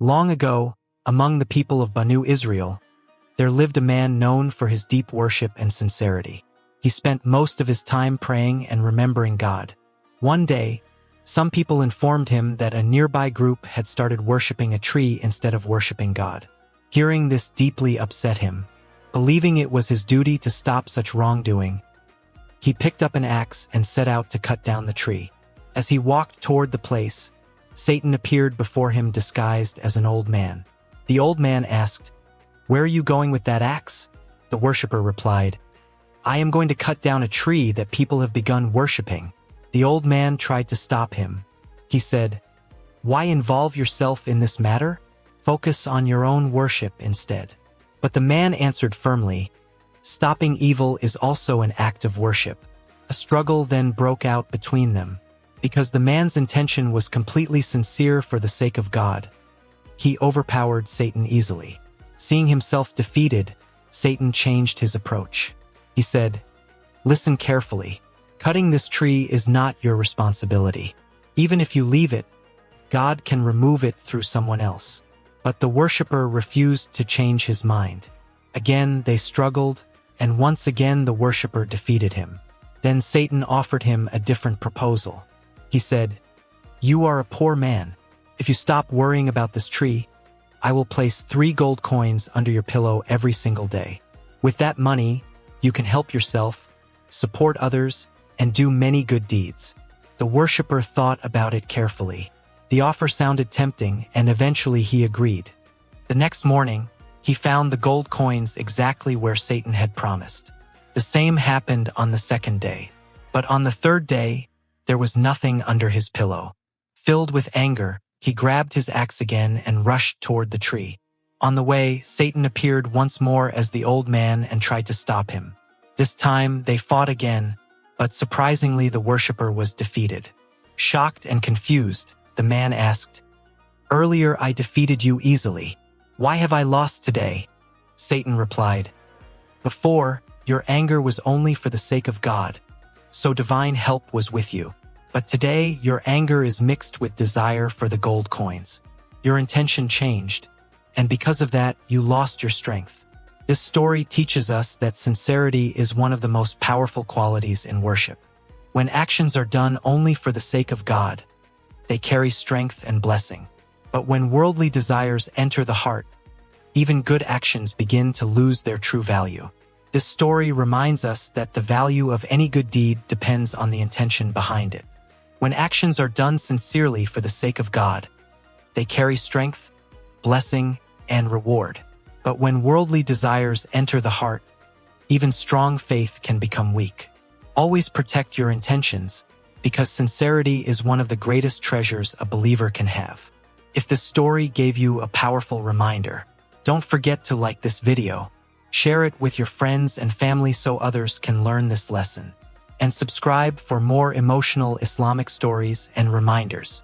Long ago, among the people of Banu Israel, there lived a man known for his deep worship and sincerity. He spent most of his time praying and remembering God. One day, some people informed him that a nearby group had started worshiping a tree instead of worshiping God. Hearing this deeply upset him. Believing it was his duty to stop such wrongdoing, he picked up an axe and set out to cut down the tree. As he walked toward the place, Satan appeared before him disguised as an old man. The old man asked, "Where are you going with that axe?" The worshipper replied, "I am going to cut down a tree that people have begun worshiping." The old man tried to stop him. He said, "Why involve yourself in this matter? Focus on your own worship instead." But the man answered firmly, "Stopping evil is also an act of worship." A struggle then broke out between them. Because the man's intention was completely sincere for the sake of God, he overpowered Satan easily. Seeing himself defeated, Satan changed his approach. He said, "Listen carefully. Cutting this tree is not your responsibility. Even if you leave it, God can remove it through someone else." But the worshipper refused to change his mind. Again they struggled, and once again the worshipper defeated him. Then Satan offered him a different proposal. He said, "You are a poor man. If you stop worrying about this tree, I will place 3 gold coins under your pillow every single day. With that money, you can help yourself, support others, and do many good deeds." The worshipper thought about it carefully. The offer sounded tempting, and eventually he agreed. The next morning, he found the gold coins exactly where Satan had promised. The same happened on the second day. But on the third day, there was nothing under his pillow. Filled with anger, he grabbed his axe again and rushed toward the tree. On the way, Satan appeared once more as the old man and tried to stop him. This time, they fought again, but surprisingly the worshipper was defeated. Shocked and confused, the man asked, "Earlier I defeated you easily. Why have I lost today?" Satan replied, "Before, your anger was only for the sake of God, so divine help was with you. But today, your anger is mixed with desire for the gold coins. Your intention changed, and because of that, you lost your strength." This story teaches us that sincerity is one of the most powerful qualities in worship. When actions are done only for the sake of God, they carry strength and blessing. But when worldly desires enter the heart, even good actions begin to lose their true value. This story reminds us that the value of any good deed depends on the intention behind it. When actions are done sincerely for the sake of God, they carry strength, blessing, and reward. But when worldly desires enter the heart, even strong faith can become weak. Always protect your intentions, because sincerity is one of the greatest treasures a believer can have. If this story gave you a powerful reminder, don't forget to like this video, share it with your friends and family so others can learn this lesson, and subscribe for more emotional Islamic stories and reminders.